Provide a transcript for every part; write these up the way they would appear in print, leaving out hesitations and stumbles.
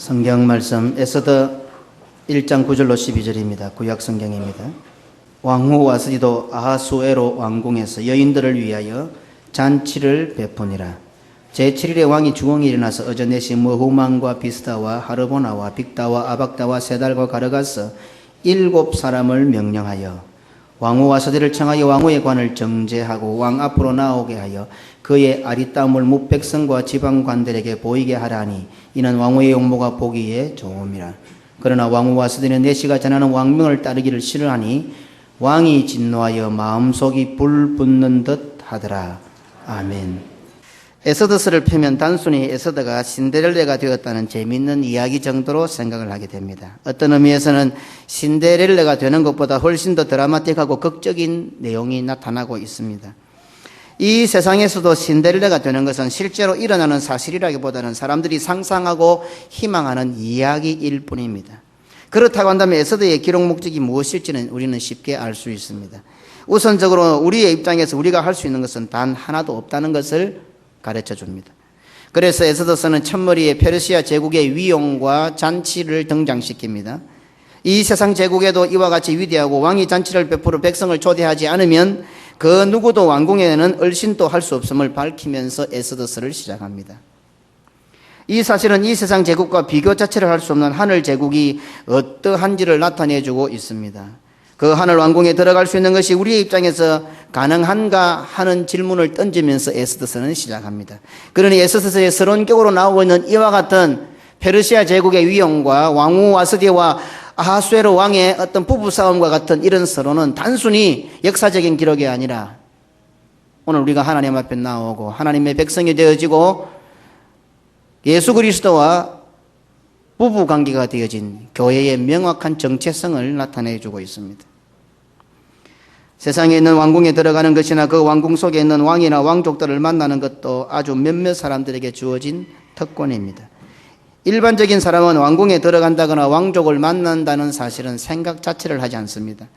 성경 말씀 에스더 1장 9절로 12절입니다. 구약 성경입니다. 왕후 와스디도 아하수에로 왕궁에서 여인들을 위하여 잔치를 베푸니라. 제7일에 왕이 주공이 일어나서 어저넷이 머후만과 비스다와 하르보나와 빅다와 아박다와 세달과 가르가서 7사람을 명령하여 왕후 와스디를 청하여 왕후의 관을 정제하고 왕 앞으로 나오게 하여 그의 아리따움을 뭇백성과 지방관들에게 보이게 하라니 이는 왕후의 용모가 보기에 좋음이라. 그러나 왕후 와스디는 내시가 전하는 왕명을 따르기를 싫어하니 왕이 진노하여 마음속이 불붙는 듯 하더라. 아멘. 에스더서를 펴면 단순히 에스더가 신데렐라가 되었다는 재미있는 이야기 정도로 생각을 하게 됩니다. 어떤 의미에서는 신데렐라가 되는 것보다 훨씬 더 드라마틱하고 극적인 내용이 나타나고 있습니다. 이 세상에서도 신데렐라가 되는 것은 실제로 일어나는 사실이라기보다는 사람들이 상상하고 희망하는 이야기일 뿐입니다. 그렇다고 한다면 에스더의 기록 목적이 무엇일지는 우리는 쉽게 알 수 있습니다. 우선적으로 우리의 입장에서 우리가 할 수 있는 것은 단 하나도 없다는 것을 가르쳐 줍니다. 그래서 에스더서는 첫머리에 페르시아 제국의 위용과 잔치를 등장시킵니다. 이 세상 제국에도 이와 같이 위대하고 왕이 잔치를 베풀어 백성을 초대하지 않으면 그 누구도 왕궁에는 얼씬도 할 수 없음을 밝히면서 에스더서를 시작합니다. 이 사실은 이 세상 제국과 비교 자체를 할 수 없는 하늘 제국이 어떠한지를 나타내주고 있습니다. 그 하늘 왕궁에 들어갈 수 있는 것이 우리의 입장에서 가능한가 하는 질문을 던지면서 에스더서는 시작합니다. 그러니 에스더서의 서론격으로 나오고 있는 이와 같은 페르시아 제국의 위용과 왕후 와스디와 아하수에로 왕의 어떤 부부싸움과 같은 이런 서론은 단순히 역사적인 기록이 아니라 오늘 우리가 하나님 앞에 나오고 하나님의 백성이 되어지고 예수 그리스도와 부부관계가 되어진 교회의 명확한 정체성을 나타내주고 있습니다. 세상에 있는 왕궁에 들어가는 것이나 그 왕궁 속에 있는 왕이나 왕족들을 만나는 것도 아주 몇몇 사람들에게 주어진 특권입니다. 일반적인 사람은 왕궁에 들어간다거나 왕족을 만난다는 사실은 생각 자체를 하지 않습니다.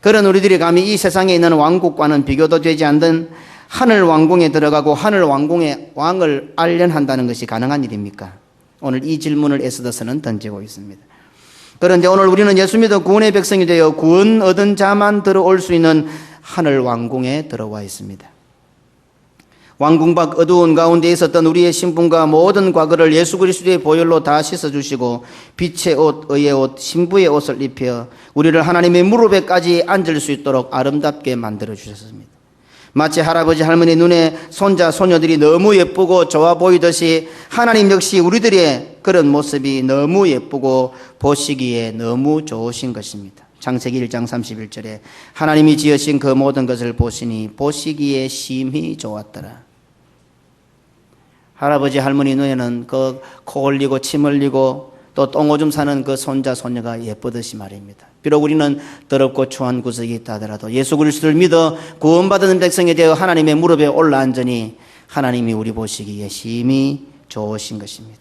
그런 우리들이 감히 이 세상에 있는 왕국과는 비교도 되지 않는 하늘 왕궁에 들어가고 하늘 왕궁의 왕을 알련한다는 것이 가능한 일입니까? 오늘 이 질문을 에스더서는 던지고 있습니다. 그런데 오늘 우리는 예수 믿어 구원의 백성이 되어 구원 얻은 자만 들어올 수 있는 하늘 왕궁에 들어와 있습니다. 왕궁 밖 어두운 가운데 있었던 우리의 신분과 모든 과거를 예수 그리스도의 보혈로 다 씻어주시고 빛의 옷, 의의 옷, 신부의 옷을 입혀 우리를 하나님의 무릎에까지 앉을 수 있도록 아름답게 만들어 주셨습니다. 마치 할아버지 할머니 눈에 손자 소녀들이 너무 예쁘고 좋아 보이듯이 하나님 역시 우리들의 그런 모습이 너무 예쁘고 보시기에 너무 좋으신 것입니다. 창세기 1장 31절에 하나님이 지으신 그 모든 것을 보시니 보시기에 심히 좋았더라. 할아버지 할머니 눈에는 그 코 흘리고 침 흘리고 또 똥오줌 사는 그 손자 소녀가 예쁘듯이 말입니다. 비록 우리는 더럽고 추한 구석이 있다 하더라도 예수 그리스도를 믿어 구원받은 백성이 되어 하나님의 무릎에 올라앉으니 하나님이 우리 보시기에 심히 좋으신 것입니다.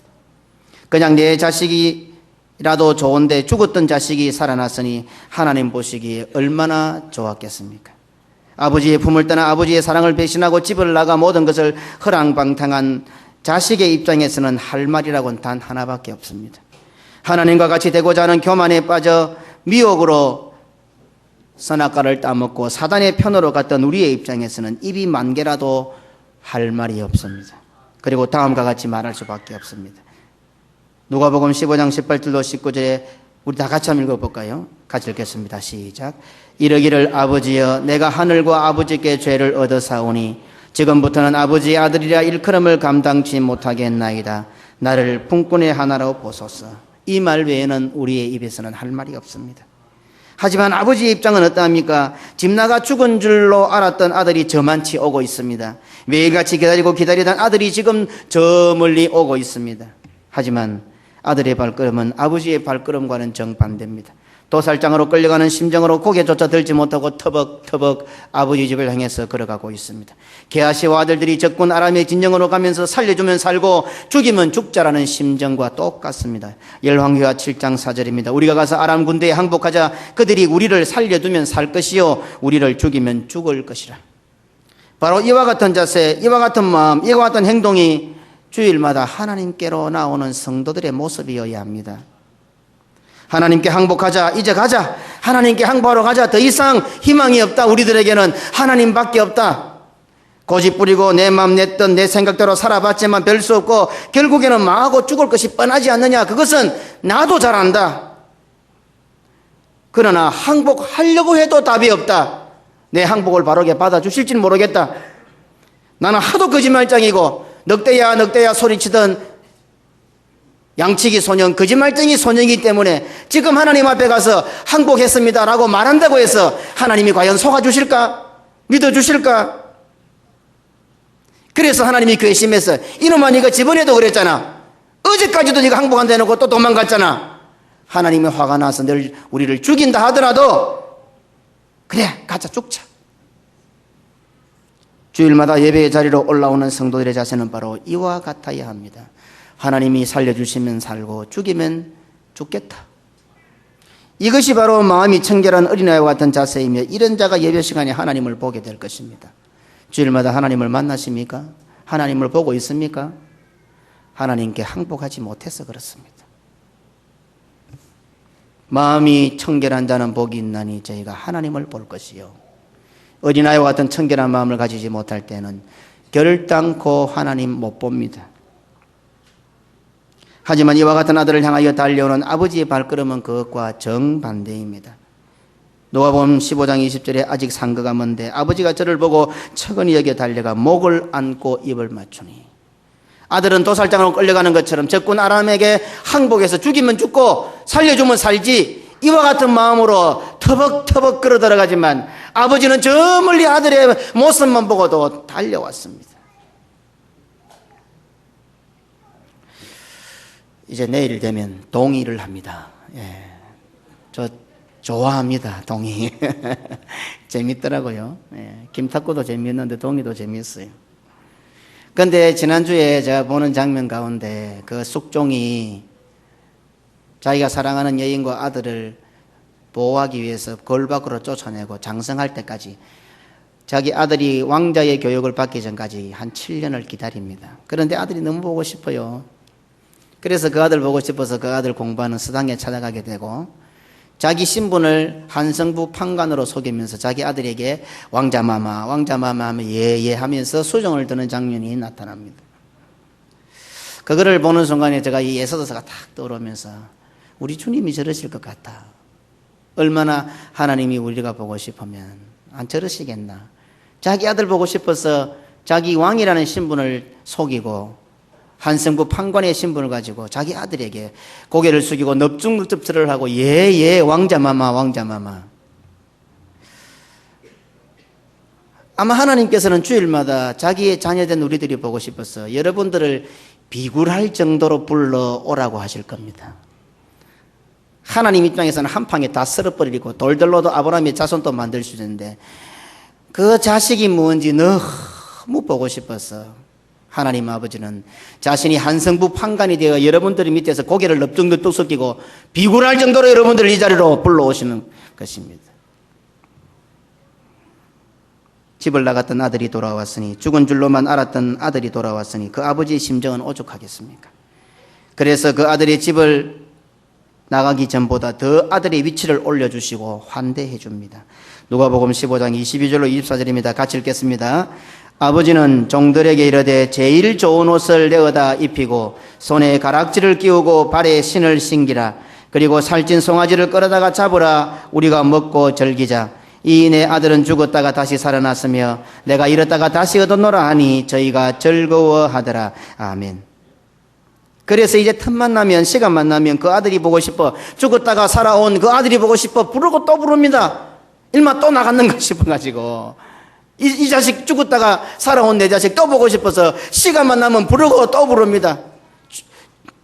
그냥 내 자식이라도 좋은데 죽었던 자식이 살아났으니 하나님 보시기에 얼마나 좋았겠습니까? 아버지의 품을 떠나 아버지의 사랑을 배신하고 집을 나가 모든 것을 허랑방탕한 자식의 입장에서는 할 말이라고는 단 하나밖에 없습니다. 하나님과 같이 되고자 하는 교만에 빠져 미혹으로 선악과를 따먹고 사단의 편으로 갔던 우리의 입장에서는 입이 만 개라도 할 말이 없습니다. 그리고 다음과 같이 말할 수밖에 없습니다. 누가복음 15장 18절로 19절에 우리 다 같이 한번 읽어볼까요? 같이 읽겠습니다. 시작. 이르기를 아버지여 내가 하늘과 아버지께 죄를 얻어사오니 지금부터는 아버지의 아들이라 일컬음을 감당치 못하겠나이다. 나를 품꾼의 하나로 보소서. 이 말 외에는 우리의 입에서는 할 말이 없습니다. 하지만 아버지의 입장은 어떠합니까? 집 나가 죽은 줄로 알았던 아들이 저만치 오고 있습니다. 매일같이 기다리던 아들이 지금 저 멀리 오고 있습니다. 하지만 아들의 발걸음은 아버지의 발걸음과는 정반대입니다. 도살장으로 끌려가는 심정으로 고개조차 들지 못하고 터벅터벅 아버지 집을 향해서 걸어가고 있습니다. 게하시와 아들들이 적군 아람의 진영으로 가면서 살려주면 살고 죽이면 죽자라는 심정과 똑같습니다. 열왕기하 7장 4절입니다. 우리가 가서 아람 군대에 항복하자 그들이 우리를 살려두면 살 것이요 우리를 죽이면 죽을 것이라. 바로 이와 같은 자세, 이와 같은 마음, 이와 같은 행동이 주일마다 하나님께로 나오는 성도들의 모습이어야 합니다. 하나님께 항복하자, 이제 가자, 하나님께 항복하러 가자, 더 이상 희망이 없다, 우리들에게는 하나님밖에 없다. 고집 부리고 내 마음 내 뜻 내 생각대로 살아봤지만 별 수 없고 결국에는 망하고 죽을 것이 뻔하지 않느냐, 그것은 나도 잘 안다. 그러나 항복하려고 해도 답이 없다. 내 항복을 바르게 받아주실지는 모르겠다. 나는 하도 거짓말장이고 넉대야 넉대야 소리치던 양치기 소년, 거짓말쟁이 소년이기 때문에 지금 하나님 앞에 가서 항복했습니다라고 말한다고 해서 하나님이 과연 속아주실까? 믿어주실까? 그래서 하나님이 괘씸해서 이놈아, 네가 저번에도 그랬잖아. 어제까지도 네가 항복한다 해놓고 또 도망갔잖아. 하나님이 화가 나서 늘 우리를 죽인다 하더라도 그래, 가자, 죽자. 주일마다 예배의 자리로 올라오는 성도들의 자세는 바로 이와 같아야 합니다. 하나님이 살려주시면 살고 죽이면 죽겠다. 이것이 바로 마음이 청결한 어린아이와 같은 자세이며, 이런 자가 예배 시간에 하나님을 보게 될 것입니다. 주일마다 하나님을 만나십니까? 하나님을 보고 있습니까? 하나님께 항복하지 못해서 그렇습니다. 마음이 청결한 자는 복이 있나니 저희가 하나님을 볼 것이요, 어린아이와 같은 청결한 마음을 가지지 못할 때는 결단코 하나님 못 봅니다. 하지만 이와 같은 아들을 향하여 달려오는 아버지의 발걸음은 그것과 정반대입니다. 누가복음 15장 20절에 아직 상거가 먼데 아버지가 저를 보고 척은히 여겨 달려가 목을 안고 입을 맞추니, 아들은 도살장으로 끌려가는 것처럼 적군 아람에게 항복해서 죽이면 죽고 살려주면 살지, 이와 같은 마음으로 터벅터벅 걸어 들어가지만 아버지는 저 멀리 아들의 모습만 보고도 달려왔습니다. 이제 내일 되면 동의를 합니다. 예, 저 좋아합니다, 동의. 재밌더라고요. 예, 김탁구도 재미있는데 동의도 재미있어요. 그런데 지난주에 제가 보는 장면 가운데 그 숙종이 자기가 사랑하는 여인과 아들을 보호하기 위해서 거울 밖으로 쫓아내고 장성할 때까지, 자기 아들이 왕자의 교육을 받기 전까지 한 7년을 기다립니다. 그런데 아들이 너무 보고 싶어요. 그래서 그 아들 보고 싶어서 그 아들 공부하는 서당에 찾아가게 되고, 자기 신분을 한성부 판관으로 속이면서 자기 아들에게 왕자마마 왕자마마 하면 예예 하면서 수정을 드는 장면이 나타납니다. 그거를 보는 순간에 제가 이 에서더서가 탁 떠오르면서 우리 주님이 저러실 것 같다. 얼마나 하나님이 우리가 보고 싶으면 안 저러시겠나. 자기 아들 보고 싶어서 자기 왕이라는 신분을 속이고 한성부 판관의 신분을 가지고 자기 아들에게 고개를 숙이고 넙죽넙죽 하고 예예 왕자마마 왕자마마. 아마 하나님께서는 주일마다 자기의 자녀된 우리들이 보고 싶어서 여러분들을 비굴할 정도로 불러오라고 하실 겁니다. 하나님 입장에서는 한 방에 다 썰어버리고 돌들로도 아브라함의 자손도 만들 수 있는데, 그 자식이 뭔지 너무 보고 싶어서 하나님 아버지는 자신이 한성부 판관이 되어 여러분들의 밑에서 고개를 넙죽넙죽 숙이고 비굴할 정도로 여러분들을 이 자리로 불러오시는 것입니다. 집을 나갔던 아들이 돌아왔으니, 죽은 줄로만 알았던 아들이 돌아왔으니 그 아버지의 심정은 오죽하겠습니까? 그래서 그 아들의 집을 나가기 전보다 더 아들의 위치를 올려주시고 환대해 줍니다. 누가복음 15장 22절로 24절입니다. 같이 읽겠습니다. 아버지는 종들에게 이르되 제일 좋은 옷을 내어다 입히고 손에 가락지를 끼우고 발에 신을 신기라. 그리고 살찐 송아지를 끌어다가 잡으라. 우리가 먹고 즐기자. 이 내 아들은 죽었다가 다시 살아났으며 내가 잃었다가 다시 얻었노라 하니 저희가 즐거워하더라. 아멘. 그래서 이제 틈만 나면, 시간만 나면 그 아들이 보고 싶어, 죽었다가 살아온 그 아들이 보고 싶어 부르고 또 부릅니다. 일마 또 나갔는가 싶어가지고 이 자식 죽었다가 살아온 내 자식 또 보고 싶어서 시간만 나면 부르고 또 부릅니다.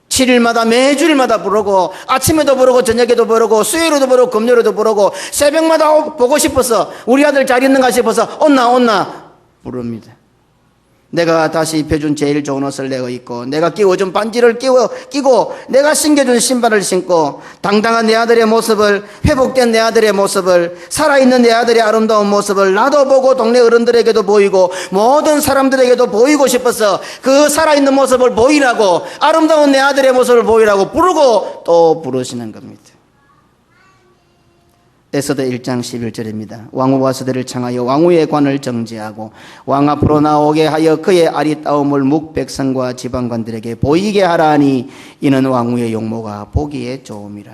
7일마다 매주일마다 부르고 아침에도 부르고 저녁에도 부르고 수요일에도 부르고 금요일에도 부르고 새벽마다 보고 싶어서 우리 아들 잘 있는가 싶어서 온나 부릅니다. 내가 다시 입혀준 제일 좋은 옷을 내어 입고 내가 끼워준 반지를 끼고 내가 신겨준 신발을 신고 당당한 내 아들의 모습을, 회복된 내 아들의 모습을, 살아있는 내 아들의 아름다운 모습을 나도 보고 동네 어른들에게도 보이고 모든 사람들에게도 보이고 싶어서 그 살아있는 모습을 보이라고, 아름다운 내 아들의 모습을 보이라고 부르고 또 부르시는 겁니다. 에스더 1장 11절입니다. 왕후 와스대를 청하여 왕후의 관을 정지하고 왕 앞으로 나오게 하여 그의 아리따움을 묵 백성과 지방관들에게 보이게 하라니 이는 왕후의 용모가 보기에 좋음이라.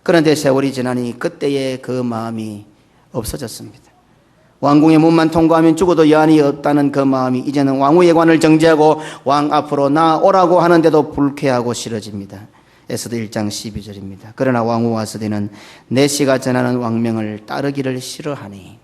그런데 세월이 지나니 그때의 그 마음이 없어졌습니다. 왕궁의 문만 통과하면 죽어도 여한이 없다는 그 마음이 이제는 왕후의 관을 정지하고 왕 앞으로 나오라고 하는데도 불쾌하고 싫어집니다. 에스더 1장 12절입니다. 그러나 왕후 와스디는 내시가 전하는 왕명을 따르기를 싫어하니.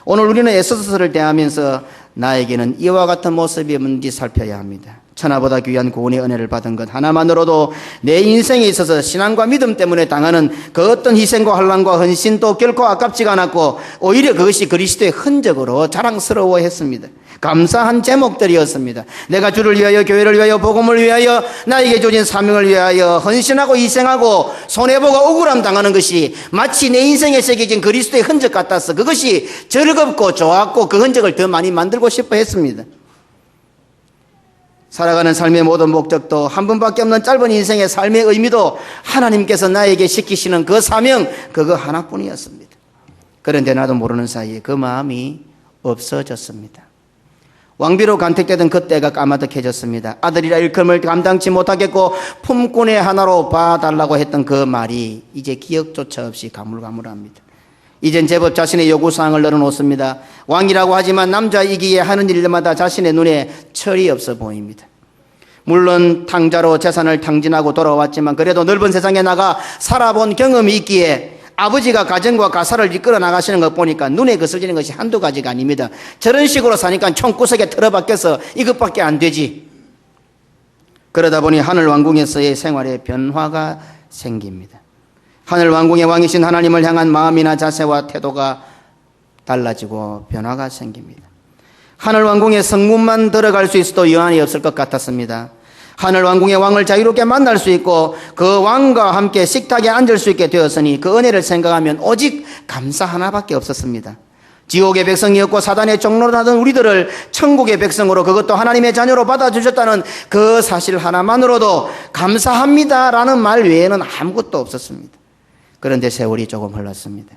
오늘 우리는 에스더서를 대하면서 나에게는 이와 같은 모습이 뭔지 살펴야 합니다. 천하보다 귀한 구원의 은혜를 받은 것 하나만으로도 내 인생에 있어서 신앙과 믿음 때문에 당하는 그 어떤 희생과 환난과 헌신도 결코 아깝지가 않았고 오히려 그것이 그리스도의 흔적으로 자랑스러워했습니다. 감사한 제목들이었습니다. 내가 주를 위하여, 교회를 위하여, 복음을 위하여, 나에게 주어진 사명을 위하여 헌신하고 희생하고 손해보고 억울함 당하는 것이 마치 내 인생에 새겨진 그리스도의 흔적 같아서 그것이 즐겁고 좋았고 그 흔적을 더 많이 만들고 싶어 했습니다. 살아가는 삶의 모든 목적도 한 번밖에 없는 짧은 인생의 삶의 의미도 하나님께서 나에게 시키시는 그 사명, 그거 하나뿐이었습니다. 그런데 나도 모르는 사이에 그 마음이 없어졌습니다. 왕비로 간택되던 그때가 까마득해졌습니다. 아들이라 일컬음을 감당치 못하겠고 품꾼의 하나로 봐달라고 했던 그 말이 이제 기억조차 없이 가물가물합니다. 이젠 제법 자신의 요구사항을 늘어놓습니다. 왕이라고 하지만 남자이기에 하는 일마다 자신의 눈에 철이 없어 보입니다. 물론 탕자로 재산을 탕진하고 돌아왔지만 그래도 넓은 세상에 나가 살아본 경험이 있기에 아버지가 가정과 가사를 이끌어 나가시는 것 보니까 눈에 거슬리는 것이 한두 가지가 아닙니다. 저런 식으로 사니까 총구석에 틀어박혀서 이것밖에 안 되지. 그러다 보니 하늘 왕궁에서의 생활에 변화가 생깁니다. 하늘 왕궁의 왕이신 하나님을 향한 마음이나 자세와 태도가 달라지고 변화가 생깁니다. 하늘 왕궁의 성문만 들어갈 수 있어도 여한이 없을 것 같았습니다. 하늘 왕궁의 왕을 자유롭게 만날 수 있고 그 왕과 함께 식탁에 앉을 수 있게 되었으니 그 은혜를 생각하면 오직 감사 하나밖에 없었습니다. 지옥의 백성이었고 사단의 종로라던 우리들을 천국의 백성으로, 그것도 하나님의 자녀로 받아주셨다는 그 사실 하나만으로도 감사합니다라는 말 외에는 아무것도 없었습니다. 그런데 세월이 조금 흘렀습니다.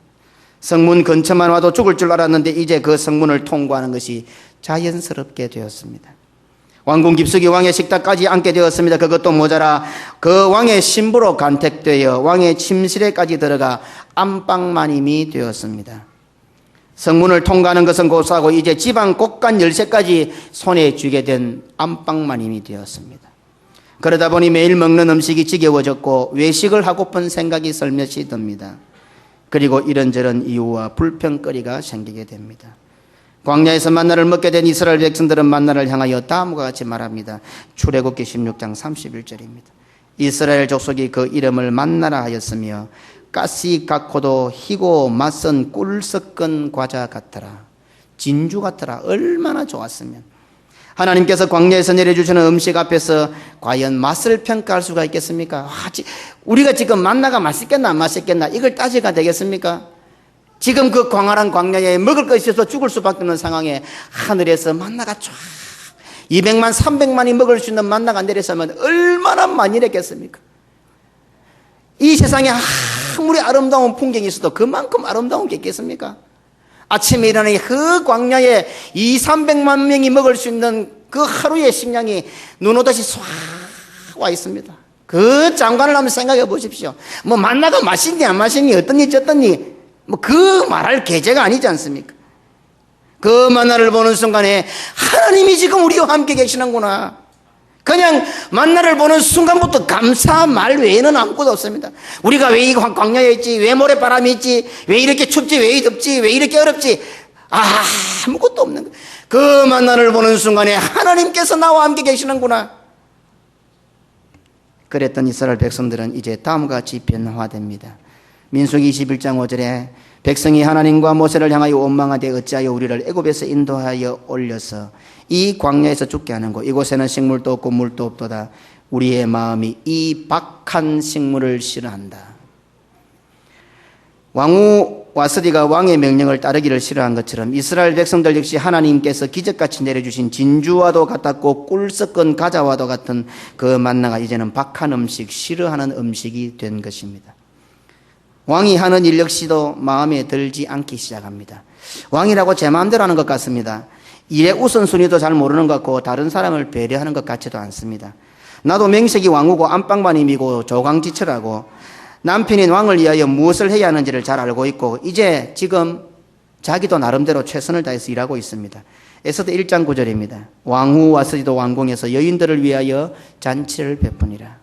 성문 근처만 와도 죽을 줄 알았는데 이제 그 성문을 통과하는 것이 자연스럽게 되었습니다. 왕궁 깊숙이 왕의 식탁까지 앉게 되었습니다. 그것도 모자라 그 왕의 신부로 간택되어 왕의 침실에까지 들어가 안방마님이 되었습니다. 성문을 통과하는 것은 고사하고 이제 지방 곳간 열쇠까지 손에 쥐게 된 안방마님이 되었습니다. 그러다 보니 매일 먹는 음식이 지겨워졌고 외식을 하고픈 생각이 슬며시 듭니다. 그리고 이런저런 이유와 불평거리가 생기게 됩니다. 광야에서 만나를 먹게 된 이스라엘 백성들은 만나를 향하여 다음과 같이 말합니다. 출애굽기 16장 31절입니다. 이스라엘 족속이 그 이름을 만나라 하였으며 가시 같고도 희고 맛은 꿀 섞은 과자 같더라. 진주 같더라. 얼마나 좋았으면. 하나님께서 광야에서 내려주시는 음식 앞에서 과연 맛을 평가할 수가 있겠습니까? 우리가 지금 만나가 맛있겠나 안 맛있겠나 이걸 따지가 되겠습니까? 지금 그 광활한 광야에 먹을 것이 없어 죽을 수밖에 없는 상황에 하늘에서 만나가 쫙 200만 300만이 먹을 수 있는 만나가 내려서면 얼마나 만일했겠습니까? 이 세상에 아무리 아름다운 풍경이 있어도 그만큼 아름다운 게 있겠습니까? 아침에 일어나니 그 광야에 200~300만 명이 먹을 수 있는 그 하루의 식량이 눈 오듯이 쏴 와 있습니다. 그 장관을 한번 생각해 보십시오. 뭐 만나가 맛있니 안 맛있니 어떻니 저떻니 뭐 그 말할 계제가 아니지 않습니까? 그 만나를 보는 순간에 하나님이 지금 우리와 함께 계시는구나. 그냥 만나를 보는 순간부터 감사 말 외에는 아무것도 없습니다. 우리가 왜 이 광야에 있지? 왜 모래바람이 있지? 왜 이렇게 춥지? 왜 덥지? 왜 이렇게 어렵지? 아무것도 없는 거예요. 그 만나를 보는 순간에 하나님께서 나와 함께 계시는구나. 그랬던 이스라엘 백성들은 이제 다음과 같이 변화됩니다. 민수기 21장 5절에 백성이 하나님과 모세를 향하여 원망하되 어찌하여 우리를 애굽에서 인도하여 올려서 이 광야에서 죽게 하는고 이곳에는 식물도 없고 물도 없도다. 우리의 마음이 이 박한 식물을 싫어한다. 왕후 와스디가 왕의 명령을 따르기를 싫어한 것처럼 이스라엘 백성들 역시 하나님께서 기적같이 내려주신 진주와도 같았고 꿀 섞은 가자와도 같은 그 만나가 이제는 박한 음식, 싫어하는 음식이 된 것입니다. 왕이 하는 일 역시도 마음에 들지 않기 시작합니다. 왕이라고 제 마음대로 하는 것 같습니다. 일의 우선순위도 잘 모르는 것 같고 다른 사람을 배려하는 것 같지도 않습니다. 나도 명색이 왕후고 안방마님이고 조강지처라고 남편인 왕을 위하여 무엇을 해야 하는지를 잘 알고 있고 이제 지금 자기도 나름대로 최선을 다해서 일하고 있습니다. 에스더 1장 9절입니다. 왕후 와스디도 왕궁에서 여인들을 위하여 잔치를 베푸니라.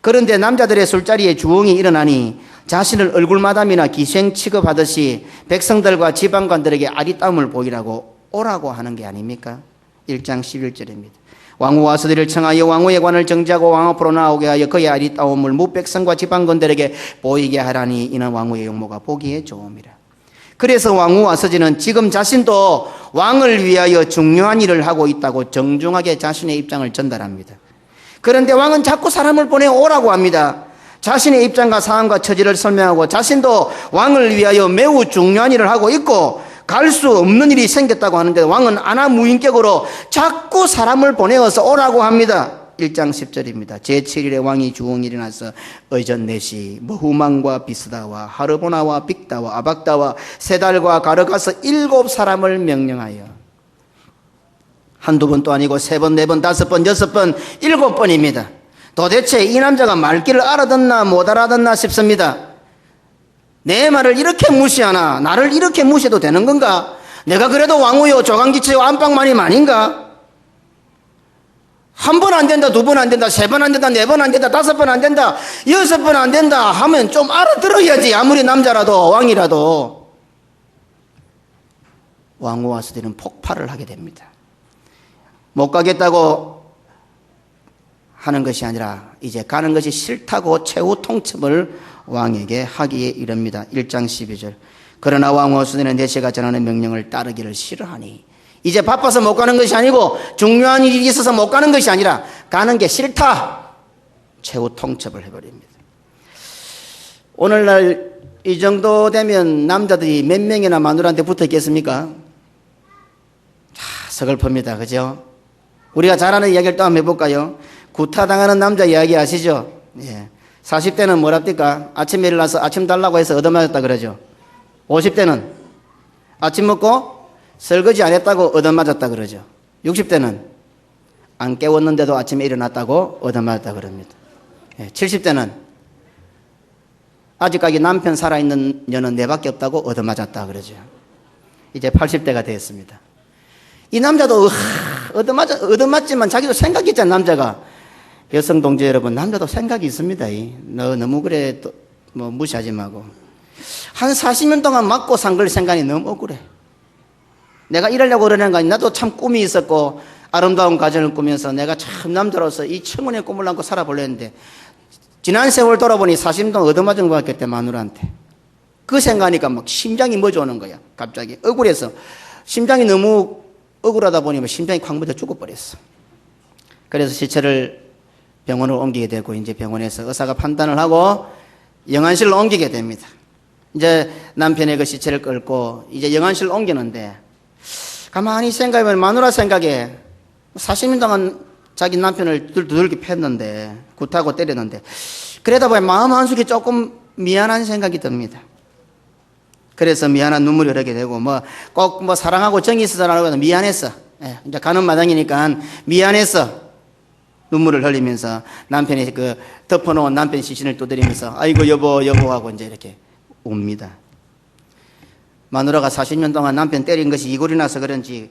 그런데 남자들의 술자리에 주엉이 일어나니 자신을 얼굴마담이나 기생 취급하듯이 백성들과 지방관들에게 아리따움을 보이라고 오라고 하는 게 아닙니까? 1장 11절입니다. 왕후 와스디를 청하여 왕후의 관을 정지하고 왕 앞으로 나오게 하여 그의 아리따움을 무백성과 지방관들에게 보이게 하라니 이는 왕후의 용모가 보기에 좋음이라. 그래서 왕후 와스디는 지금 자신도 왕을 위하여 중요한 일을 하고 있다고 정중하게 자신의 입장을 전달합니다. 그런데 왕은 자꾸 사람을 보내 오라고 합니다. 자신의 입장과 상황과 처지를 설명하고 자신도 왕을 위하여 매우 중요한 일을 하고 있고 갈 수 없는 일이 생겼다고 하는데 왕은 안하무인격으로 자꾸 사람을 보내어서 오라고 합니다. 1장 10절입니다. 제7일에 왕이 주엉이 일어나서 의전넷이 머후망과 비스다와 하르보나와 빅다와 아박다와 세달과 가르가서 7사람을 명령하여 한두 번도 아니고 3번, 4번, 5번, 6번, 7번입니다. 도대체 이 남자가 말귀를 알아듣나 못 알아듣나 싶습니다. 내 말을 이렇게 무시하나? 나를 이렇게 무시해도 되는 건가? 내가 그래도 왕후요 조강지치요 안방마님 아닌가? 한 번 안 된다, 2번 안 된다, 3번 안 된다, 4번 안 된다, 5번 안 된다, 6번 안 된다 하면 좀 알아들어야지. 아무리 남자라도 왕이라도. 왕후 와스디는 폭발을 하게 됩니다. 못 가겠다고 하는 것이 아니라 이제 가는 것이 싫다고 최후 통첩을 왕에게 하기에 이릅니다. 1장 12절. 그러나 왕후 와스디는 내세가 전하는 명령을 따르기를 싫어하니 이제 바빠서 못 가는 것이 아니고 중요한 일이 있어서 못 가는 것이 아니라 가는 게 싫다. 최후 통첩을 해버립니다. 오늘날 이 정도 되면 남자들이 몇 명이나 마누라한테 붙어 있겠습니까? 서글픕니다. 그죠? 우리가 잘 아는 이야기를 또 한번 해볼까요? 구타당하는 남자 이야기 아시죠? 예. 40대는 뭐랍니까? 아침에 일어나서 아침 달라고 해서 얻어맞았다 그러죠. 50대는 아침 먹고 설거지 안 했다고 얻어맞았다 그러죠. 60대는 안 깨웠는데도 아침에 일어났다고 얻어맞았다 그럽니다. 예. 70대는 아직까지 남편 살아있는 년은 내밖에 없다고 얻어맞았다 그러죠. 이제 80대가 되었습니다. 이 남자도 얻어맞지만 자기도 생각이 있잖아. 남자가. 여성 동지 여러분, 남자도 생각이 있습니다. 너 너무 그래 뭐 무시하지 말고. 한 40년 동안 맞고 산 걸 생각이 너무 억울해. 내가 이러려고 그러는 거 아니. 나도 참 꿈이 있었고 아름다운 가정을 꾸면서 내가 참 남자로서 이 청혼의 꿈을 안고 살아보려는데 지난 세월 돌아보니 40년 동안 얻어맞은 것 같겠대. 마누라한테. 그 생각하니까 막 심장이 멎어오는 거야. 갑자기 억울해서 심장이 너무 억울하다 보니 심장이 콱 멎어 죽어버렸어. 그래서 시체를 병원으로 옮기게 되고 이제 병원에서 의사가 판단을 하고 영안실로 옮기게 됩니다. 이제 남편의 그 시체를 끌고 이제 영안실로 옮기는데 가만히 생각해보면 마누라 생각에 40년 동안 자기 남편을 두들겨 팼는데 굿하고 때렸는데 그러다 보니 마음 한숨이 조금 미안한 생각이 듭니다. 그래서 미안한 눈물이 흐르게 되고 꼭 사랑하고 정이 있어서라고 해서 미안했어. 예, 이제 가는 마당이니까 미안했어. 눈물을 흘리면서 남편이 그 덮어놓은 남편 시신을 두드리면서 아이고 여보 하고 이제 이렇게 웁니다. 마누라가 40년 동안 남편 때린 것이 이골이 나서 그런지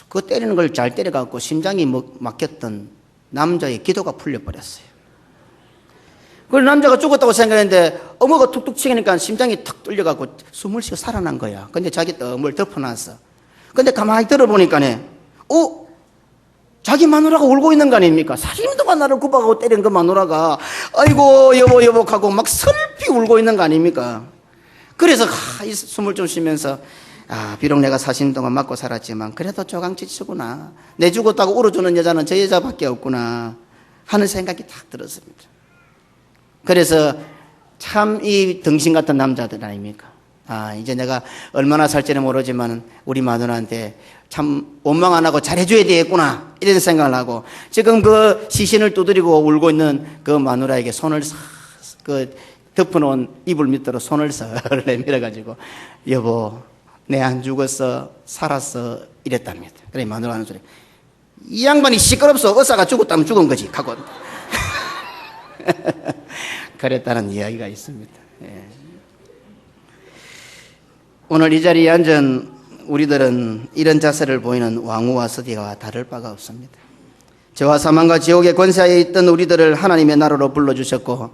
그 때리는 걸 잘 때려갖고 심장이 막혔던 남자의 기도가 풀려버렸어요. 그걸 남자가 죽었다고 생각했는데 어머가 툭툭 치니까 심장이 턱 뚫려갖고 숨을 쉬고 살아난 거야. 근데 자기 뭘 덮어놨어. 근데 가만히 들어보니까네 자기 마누라가 울고 있는 거 아닙니까? 40년 동안 나를 구박하고 때린 그 마누라가 아이고 여보 여보 하고 막 슬피 울고 있는 거 아닙니까? 그래서 이 숨을 좀 쉬면서 비록 내가 40년 동안 맞고 살았지만 그래도 조강지치구나. 내 죽었다고 울어주는 여자는 저 여자밖에 없구나 하는 생각이 딱 들었습니다. 그래서 참 이 등신 같은 남자들 아닙니까? 이제 내가 얼마나 살지는 모르지만 우리 마누라한테 참 원망 안 하고 잘해줘야 되겠구나 이런 생각을 하고 지금 그 시신을 두드리고 울고 있는 그 마누라에게 손을 덮어놓은 이불 밑으로 손을 싹 내밀어가지고 여보 내 안 죽었어 살았어 이랬답니다. 그래 마누라 하는 소리 이 양반이 시끄럽소 의사가 죽었다면 죽은 거지 하고 그랬다는 이야기가 있습니다. 예. 오늘 이 자리에 앉은 우리들은 이런 자세를 보이는 왕후와 스디가와 다를 바가 없습니다. 저와 사망과 지옥의 권세하에 있던 우리들을 하나님의 나라로 불러주셨고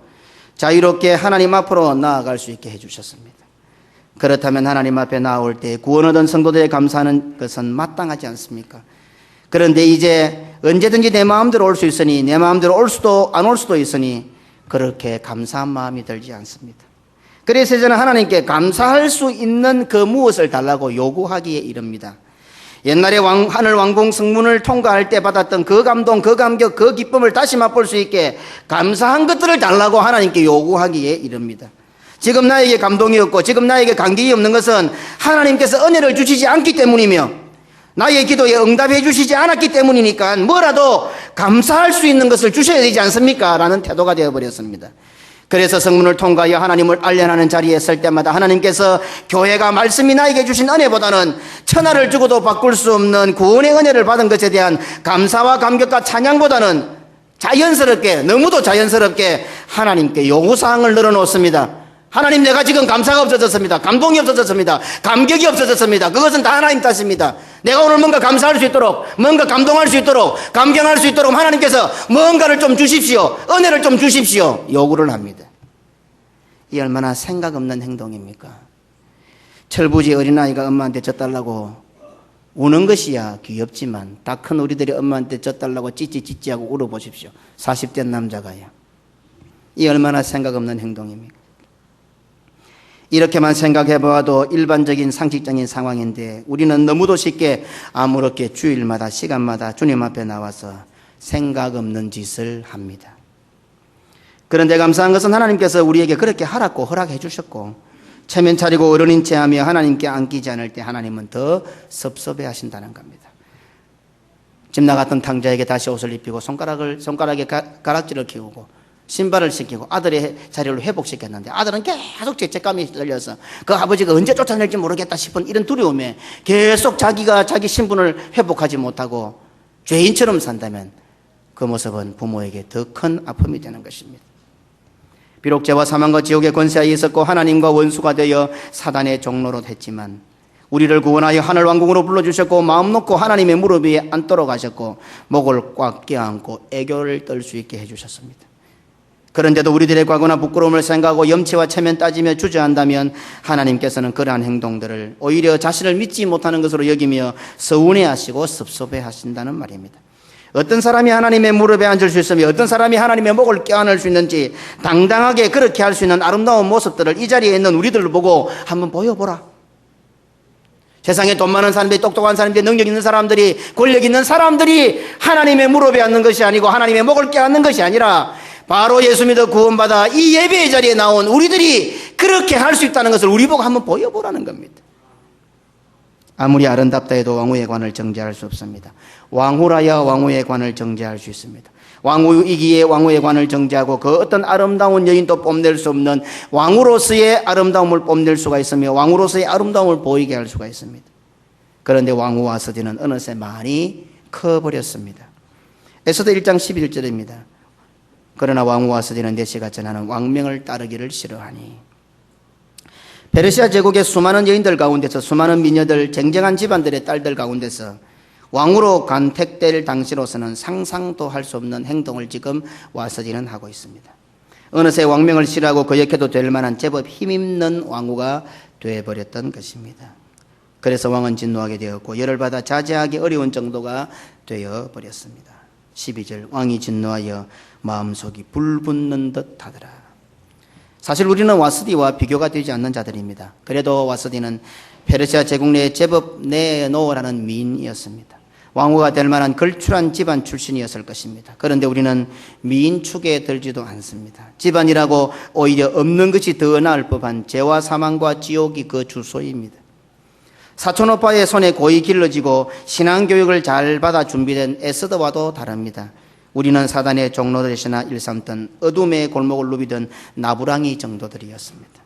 자유롭게 하나님 앞으로 나아갈 수 있게 해주셨습니다. 그렇다면 하나님 앞에 나올 때 구원 얻은 성도들에 감사하는 것은 마땅하지 않습니까? 그런데 이제 언제든지 내 마음대로 올 수 있으니 내 마음대로 올 수도 안 올 수도 있으니 그렇게 감사한 마음이 들지 않습니다. 그래서 저는 하나님께 감사할 수 있는 그 무엇을 달라고 요구하기에 이릅니다. 옛날에 하늘 왕궁 성문을 통과할 때 받았던 그 감동, 그 감격, 그 기쁨을 다시 맛볼 수 있게 감사한 것들을 달라고 하나님께 요구하기에 이릅니다. 지금 나에게 감동이 없고 지금 나에게 감격이 없는 것은 하나님께서 은혜를 주시지 않기 때문이며 나의 기도에 응답해 주시지 않았기 때문이니까 뭐라도 감사할 수 있는 것을 주셔야 되지 않습니까? 라는 태도가 되어버렸습니다. 그래서 성문을 통과하여 하나님을 알려하는 자리에 설 때마다 하나님께서 교회가 말씀이 나에게 주신 은혜보다는 천하를 주고도 바꿀 수 없는 구원의 은혜를 받은 것에 대한 감사와 감격과 찬양보다는 자연스럽게 너무도 자연스럽게 하나님께 요구사항을 늘어놓습니다. 하나님 내가 지금 감사가 없어졌습니다. 감동이 없어졌습니다. 감격이 없어졌습니다. 그것은 다 하나님 탓입니다. 내가 오늘 뭔가 감사할 수 있도록 뭔가 감동할 수 있도록 감격할 수 있도록 하나님께서 뭔가를 좀 주십시오. 은혜를 좀 주십시오. 요구를 합니다. 이 얼마나 생각 없는 행동입니까? 철부지 어린아이가 엄마한테 젖달라고 우는 것이야 귀엽지만 다 큰 우리들이 엄마한테 젖달라고 찌찌찌찌하고 울어보십시오. 40대 남자가요. 이 얼마나 생각 없는 행동입니까? 이렇게만 생각해 보아도 일반적인 상식적인 상황인데 우리는 너무도 쉽게 아무렇게 주일마다 시간마다 주님 앞에 나와서 생각 없는 짓을 합니다. 그런데 감사한 것은 하나님께서 우리에게 그렇게 하라고 허락해 주셨고 체면 차리고 어른인 체하며 하나님께 안기지 않을 때 하나님은 더 섭섭해 하신다는 겁니다. 집 나갔던 탕자에게 다시 옷을 입히고 손가락에 가락지를 키우고 신발을 시키고 아들의 자리를 회복시켰는데 아들은 계속 죄책감이 들려서 그 아버지가 언제 쫓아낼지 모르겠다 싶은 이런 두려움에 계속 자기가 자기 신분을 회복하지 못하고 죄인처럼 산다면 그 모습은 부모에게 더 큰 아픔이 되는 것입니다. 비록 죄와 사망과 지옥의 권세하에 있었고 하나님과 원수가 되어 사단의 종로로 됐지만 우리를 구원하여 하늘 왕궁으로 불러주셨고 마음 놓고 하나님의 무릎 위에 앉도록 하셨고 목을 꽉 껴안고 애교를 떨 수 있게 해주셨습니다. 그런데도 우리들의 과거나 부끄러움을 생각하고 염치와 체면 따지며 주저한다면 하나님께서는 그러한 행동들을 오히려 자신을 믿지 못하는 것으로 여기며 서운해하시고 섭섭해하신다는 말입니다. 어떤 사람이 하나님의 무릎에 앉을 수 있으며 어떤 사람이 하나님의 목을 껴안을 수 있는지 당당하게 그렇게 할 수 있는 아름다운 모습들을 이 자리에 있는 우리들을 보고 한번 보여보라. 세상에 돈 많은 사람들이 똑똑한 사람들이 능력 있는 사람들이 권력 있는 사람들이 하나님의 무릎에 앉는 것이 아니고 하나님의 목을 껴안는 것이 아니라 바로 예수 믿어 구원받아 이 예배의 자리에 나온 우리들이 그렇게 할 수 있다는 것을 우리 보고 한번 보여보라는 겁니다. 아무리 아름답다 해도 왕후의 관을 정죄할 수 없습니다. 왕후라야 왕후의 관을 정죄할 수 있습니다. 왕후이기에 왕후의 관을 정죄하고 그 어떤 아름다운 여인도 뽐낼 수 없는 왕후로서의 아름다움을 뽐낼 수가 있으며 왕후로서의 아름다움을 보이게 할 수가 있습니다. 그런데 왕후와 스디는 어느새 많이 커버렸습니다. 에스더 1장 11절입니다. 그러나 왕후와 스디는 내시가 전하는 왕명을 따르기를 싫어하니. 페르시아 제국의 수많은 여인들 가운데서 수많은 미녀들 쟁쟁한 집안들의 딸들 가운데서 왕으로 간택될 당시로서는 상상도 할 수 없는 행동을 지금 와서지는 하고 있습니다. 어느새 왕명을 싫어하고 거역해도 될 만한 제법 힘있는 왕후가 되어버렸던 것입니다. 그래서 왕은 진노하게 되었고 열을 받아 자제하기 어려운 정도가 되어버렸습니다. 12절 왕이 진노하여 마음속이 불붙는 듯 하더라. 사실 우리는 와스디와 비교가 되지 않는 자들입니다. 그래도 와스디는 페르시아 제국 내에 제법 네노라는 미인이었습니다. 왕후가 될 만한 걸출한 집안 출신이었을 것입니다. 그런데 우리는 미인 축에 들지도 않습니다. 집안이라고 오히려 없는 것이 더 나을 법한 죄와 사망과 지옥이 그 주소입니다. 사촌오빠의 손에 고이 길러지고 신앙교육을 잘 받아 준비된 에스더와도 다릅니다. 우리는 사단의 종로되시나 일삼던 어둠의 골목을 누비던 나부랑이 정도들이었습니다.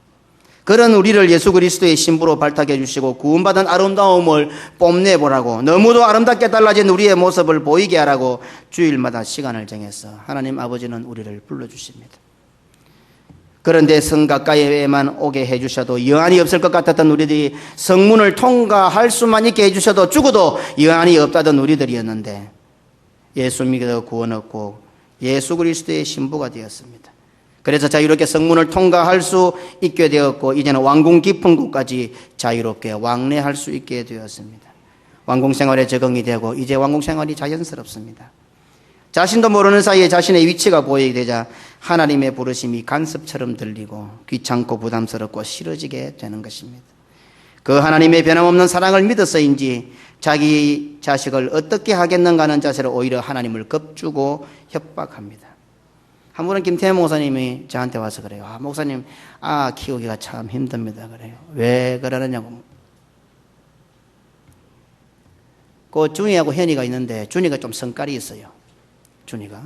그런 우리를 예수 그리스도의 신부로 발탁해 주시고 구원받은 아름다움을 뽐내보라고, 너무도 아름답게 달라진 우리의 모습을 보이게 하라고 주일마다 시간을 정해서 하나님 아버지는 우리를 불러주십니다. 그런데 성 가까이에만 오게 해주셔도 여한이 없을 것 같았던 우리들이 성문을 통과할 수만 있게 해주셔도 죽어도 여한이 없다던 우리들이었는데 예수 믿어 구원 얻고 예수 그리스도의 신부가 되었습니다. 그래서 자유롭게 성문을 통과할 수 있게 되었고 이제는 왕궁 깊은 곳까지 자유롭게 왕래할 수 있게 되었습니다. 왕궁 생활에 적응이 되고 이제 왕궁 생활이 자연스럽습니다. 자신도 모르는 사이에 자신의 위치가 보이게 되자 하나님의 부르심이 간섭처럼 들리고 귀찮고 부담스럽고 싫어지게 되는 것입니다. 그 하나님의 변함없는 사랑을 믿어서인지 자기 자식을 어떻게 하겠는가 하는 자세로 오히려 하나님을 겁주고 협박합니다. 한 분은 김태현 목사님이 저한테 와서 그래요. 목사님, 키우기가 참 힘듭니다. 그래요. 왜 그러느냐고. 그 준이하고 현이가 있는데 준이가 좀 성깔이 있어요. 준이가.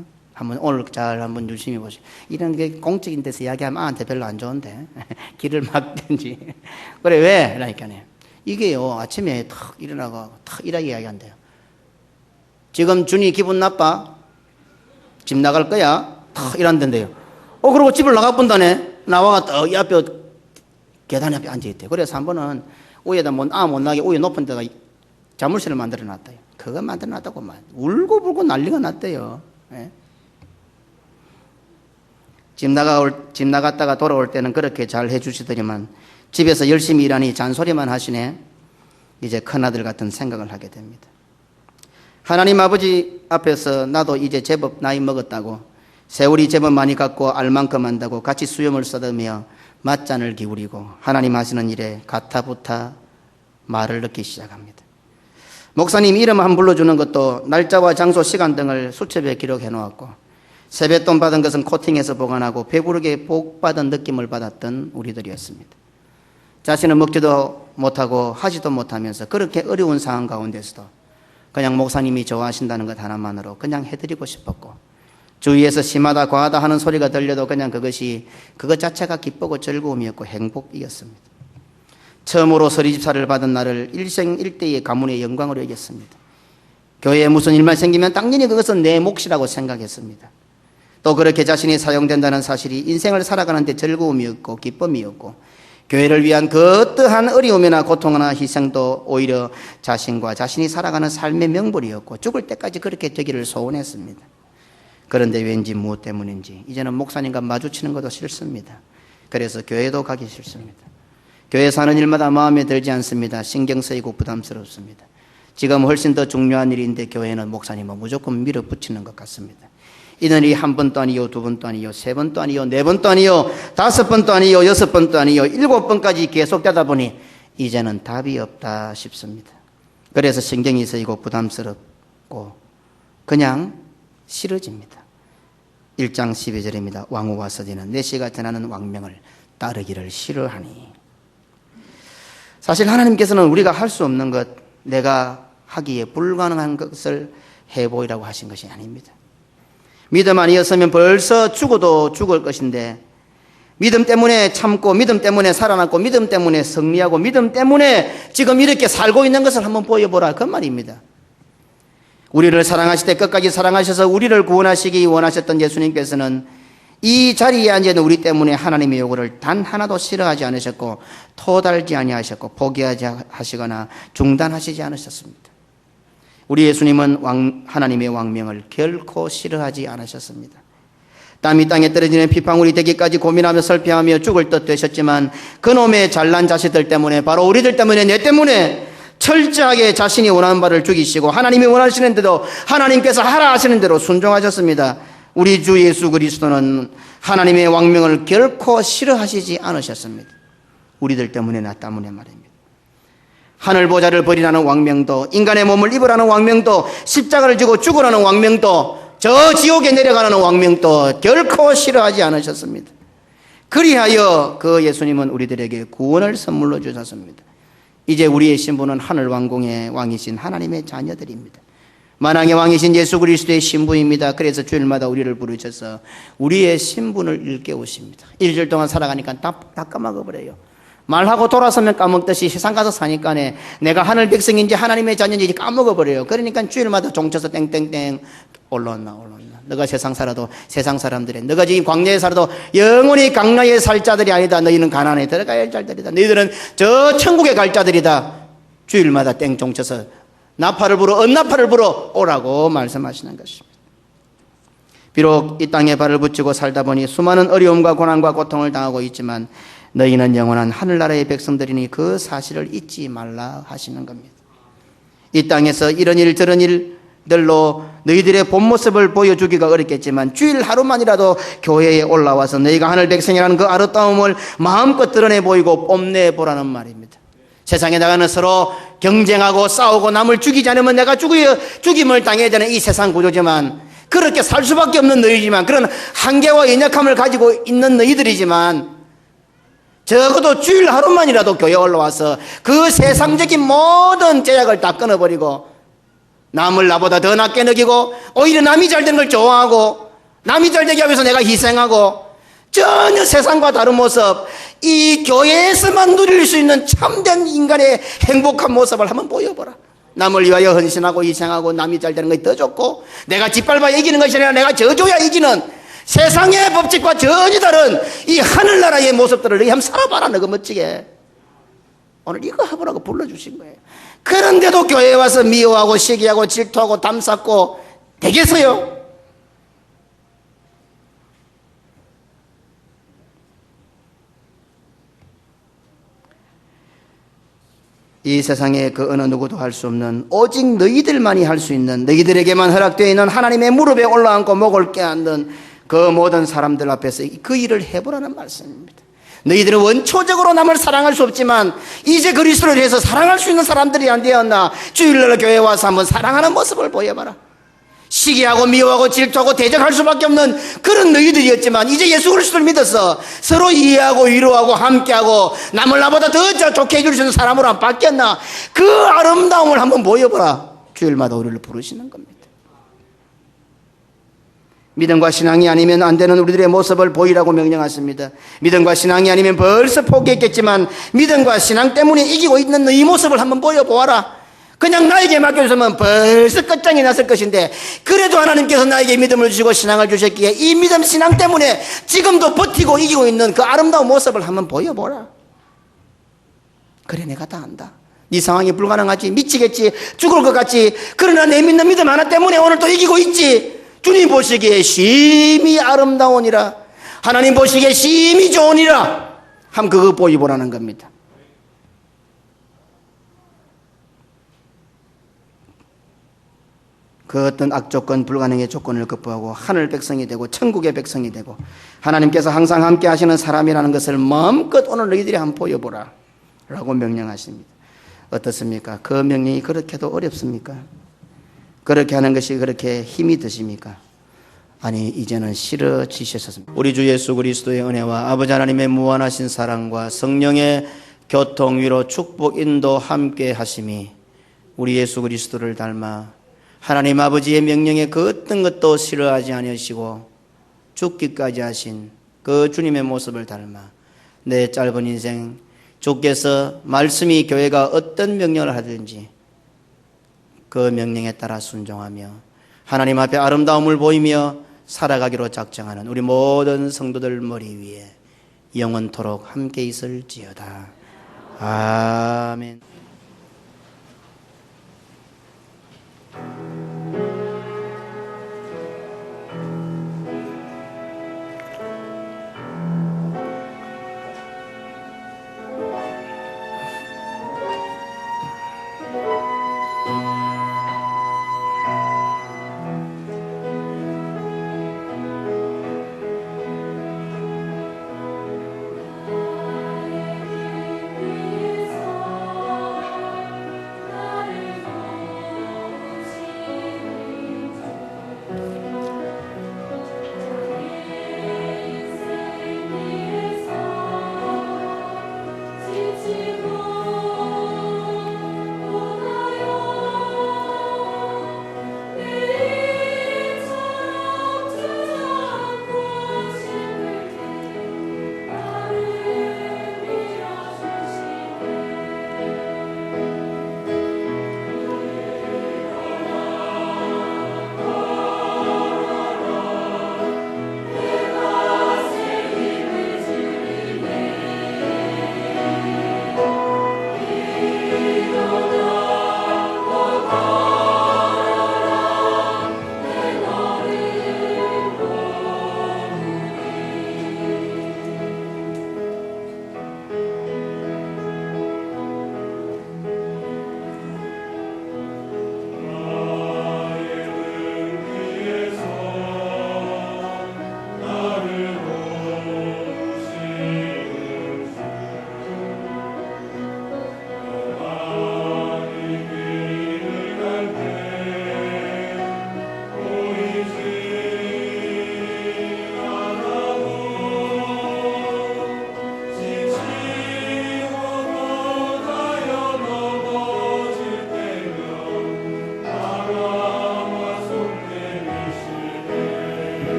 오늘 잘 한번 유심히 보시죠. 이런 게 공적인 데서 이야기하면 아한테 별로 안 좋은데. 길을 막든지. 그래, 왜? 그러니까요. 이게요, 아침에 탁 일어나고 탁 이렇게 이야기한대요. 지금 준이 기분 나빠? 집 나갈 거야? 탁 이런던데요. 그러고 집을 나가본다네. 나와가 이 앞에 계단 앞에 앉아있대요. 그래서 한 번은 위에다 못 나게 위에 높은 데가 자물쇠를 만들어 놨대요. 그거 만들어 놨다고만. 울고불고 난리가 났대요. 예? 집 나갔다가 돌아올 때는 그렇게 잘 해주시더니만 집에서 열심히 일하니 잔소리만 하시네. 이제 큰아들 같은 생각을 하게 됩니다. 하나님 아버지 앞에서 나도 이제 제법 나이 먹었다고, 세월이 제법 많이 갔고 알만큼 한다고 같이 수염을 써드며 맞잔을 기울이고 하나님 하시는 일에 가타부타 말을 넣기 시작합니다. 목사님 이름 한 불러주는 것도 날짜와 장소 시간 등을 수첩에 기록해 놓았고 세뱃돈 받은 것은 코팅해서 보관하고 배부르게 복받은 느낌을 받았던 우리들이었습니다. 자신은 먹지도 못하고 하지도 못하면서 그렇게 어려운 상황 가운데서도 그냥 목사님이 좋아하신다는 것 하나만으로 그냥 해드리고 싶었고, 주위에서 심하다 과하다 하는 소리가 들려도 그냥 그것 자체가 기쁘고 즐거움이었고 행복이었습니다. 처음으로 서리집사를 받은 나를 일생일대의 가문의 영광으로 여겼습니다. 교회에 무슨 일만 생기면 당연히 그것은 내 몫이라고 생각했습니다. 또 그렇게 자신이 사용된다는 사실이 인생을 살아가는 데 즐거움이었고 기쁨이었고, 교회를 위한 그 어떠한 어려움이나 고통이나 희생도 오히려 자신과 자신이 살아가는 삶의 명분이었고 죽을 때까지 그렇게 되기를 소원했습니다. 그런데 왠지 무엇 때문인지 이제는 목사님과 마주치는 것도 싫습니다. 그래서 교회도 가기 싫습니다. 교회 사는 일마다 마음에 들지 않습니다. 신경 쓰이고 부담스럽습니다. 지금 훨씬 더 중요한 일인데 교회는 목사님은 무조건 밀어붙이는 것 같습니다. 이는 이 한 번도 아니요, 두 번도 아니요, 세 번도 아니요, 네 번도 아니요, 다섯 번도 아니요, 여섯 번도 아니요, 7번까지 계속되다 보니 이제는 답이 없다 싶습니다. 그래서 신경이 쓰이고 부담스럽고 그냥 싫어집니다. 1장 12절입니다. 왕후와 서디는 내시가 전하는 왕명을 따르기를 싫어하니. 사실 하나님께서는 우리가 할 수 없는 것, 내가 하기에 불가능한 것을 해보이라고 하신 것이 아닙니다. 믿음 아니었으면 벌써 죽어도 죽을 것인데 믿음 때문에 참고 믿음 때문에 살아남고 믿음 때문에 승리하고 믿음 때문에 지금 이렇게 살고 있는 것을 한번 보여보라 그 말입니다. 우리를 사랑하실 때 끝까지 사랑하셔서 우리를 구원하시기 원하셨던 예수님께서는 이 자리에 앉아있는 우리 때문에 하나님의 요구를 단 하나도 싫어하지 않으셨고 토달지 아니하셨고 포기하지 하시거나 중단하시지 않으셨습니다. 우리 예수님은 하나님의 왕명을 결코 싫어하지 않으셨습니다. 땀이 땅에 떨어지는 핏방울이 되기까지 고민하며 설피하며 죽을 듯 되셨지만 그놈의 잘난 자식들 때문에, 바로 우리들 때문에, 내 때문에 철저하게 자신이 원하는 바를 죽이시고 하나님이 원하시는 대로 하나님께서 하라 하시는 대로 순종하셨습니다. 우리 주 예수 그리스도는 하나님의 왕명을 결코 싫어하시지 않으셨습니다. 우리들 때문에 나 때문에 말입니다. 하늘 보좌를 버리라는 왕명도, 인간의 몸을 입으라는 왕명도, 십자가를 지고 죽으라는 왕명도, 저 지옥에 내려가는 왕명도 결코 싫어하지 않으셨습니다. 그리하여 그 예수님은 우리들에게 구원을 선물로 주셨습니다. 이제 우리의 신분은 하늘 왕궁의 왕이신 하나님의 자녀들입니다. 만왕의 왕이신 예수 그리스도의 신부입니다. 그래서 주일마다 우리를 부르셔서 우리의 신분을 일깨우십니다. 일주일 동안 살아가니까 다 까먹어버려요. 말하고 돌아서면 까먹듯이 세상 가서 사니까 내가 하늘 백성인지 하나님의 자녀인지 까먹어버려요. 그러니까 주일마다 종쳐서 땡땡땡 올라온나. 너가 세상 살아도 세상 사람들이, 너가 지금 광야에 살아도 영원히 광야에 살 자들이 아니다. 너희는 가나안에 들어가야 할 자들이다. 너희들은 저 천국에 갈 자들이다. 주일마다 땡 종쳐서 나팔을 불어, 언나팔을 불어 오라고 말씀하시는 것입니다. 비록 이 땅에 발을 붙이고 살다 보니 수많은 어려움과 고난과 고통을 당하고 있지만 너희는 영원한 하늘나라의 백성들이니 그 사실을 잊지 말라 하시는 겁니다. 이 땅에서 이런 일 저런 일들로 너희들의 본 모습을 보여주기가 어렵겠지만 주일 하루만이라도 교회에 올라와서 너희가 하늘 백성이라는 그 아름다움을 마음껏 드러내 보이고 뽐내 보라는 말입니다. 세상에 나가는 서로 경쟁하고 싸우고 남을 죽이지 않으면 내가 죽임을 당해야 되는 이 세상 구조지만, 그렇게 살 수밖에 없는 너희지만, 그런 한계와 연약함을 가지고 있는 너희들이지만, 적어도 주일 하루만이라도 교회에 올라와서 그 세상적인 모든 제약을 다 끊어버리고 남을 나보다 더 낫게 느끼고 오히려 남이 잘 되는 걸 좋아하고 남이 잘 되기 위해서 내가 희생하고 전혀 세상과 다른 모습, 이 교회에서만 누릴 수 있는 참된 인간의 행복한 모습을 한번 보여보라. 남을 위하여 헌신하고 희생하고 남이 잘 되는 것이 더 좋고 내가 짓밟아 이기는 것이 아니라 내가 져줘야 이기는 세상의 법칙과 전혀 다른 이 하늘나라의 모습들을 너희 한번 살아봐라. 너가 멋지게 오늘 이거 해보라고 불러주신 거예요. 그런데도 교회에 와서 미워하고 시기하고 질투하고 담쌓고 되겠어요? 이 세상에 그 어느 누구도 할 수 없는, 오직 너희들만이 할 수 있는, 너희들에게만 허락되어 있는 하나님의 무릎에 올라앉고 목을 깨앉는 그 모든 사람들 앞에서 그 일을 해보라는 말씀입니다. 너희들은 원초적으로 남을 사랑할 수 없지만 이제 그리스도를 위해서 사랑할 수 있는 사람들이 안 되었나? 주일날 교회에 와서 한번 사랑하는 모습을 보여봐라. 시기하고 미워하고 질투하고 대적할 수밖에 없는 그런 너희들이었지만 이제 예수 그리스도를 믿어서 서로 이해하고 위로하고 함께하고 남을 나보다 더 좋게 해줄 수 있는 사람으로 안 바뀌었나? 그 아름다움을 한번 보여보라. 주일마다 우리를 부르시는 겁니다. 믿음과 신앙이 아니면 안 되는 우리들의 모습을 보이라고 명령하십니다. 믿음과 신앙이 아니면 벌써 포기했겠지만 믿음과 신앙 때문에 이기고 있는 이 모습을 한번 보여보아라. 그냥 나에게 맡겨주면 벌써 끝장이 났을 것인데 그래도 하나님께서 나에게 믿음을 주시고 신앙을 주셨기에 이 믿음 신앙 때문에 지금도 버티고 이기고 있는 그 아름다운 모습을 한번 보여보라. 그래, 내가 다 안다. 네 상황이 불가능하지, 미치겠지, 죽을 것 같지. 그러나 내 믿는 믿음 하나 때문에 오늘 또 이기고 있지. 주님 보시기에 심히 아름다우니라, 하나님 보시기에 심히 좋으니라. 한번 그거 보여보라는 겁니다. 그 어떤 악조건, 불가능의 조건을 극복하고 하늘 백성이 되고 천국의 백성이 되고 하나님께서 항상 함께 하시는 사람이라는 것을 마음껏 오늘 너희들이 한번 보여보라 라고 명령하십니다. 어떻습니까? 그 명령이 그렇게도 어렵습니까? 그렇게 하는 것이 그렇게 힘이 드십니까? 아니, 이제는 싫어지셨습니다. 우리 주 예수 그리스도의 은혜와 아버지 하나님의 무한하신 사랑과 성령의 교통, 위로, 축복, 인도 함께 하심이 우리 예수 그리스도를 닮아 하나님 아버지의 명령에 그 어떤 것도 싫어하지 아니하시고 죽기까지 하신 그 주님의 모습을 닮아 내 짧은 인생 주께서 말씀이 교회가 어떤 명령을 하든지 그 명령에 따라 순종하며 하나님 앞에 아름다움을 보이며 살아가기로 작정하는 우리 모든 성도들 머리 위에 영원토록 함께 있을지어다. 아멘.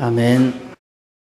아멘.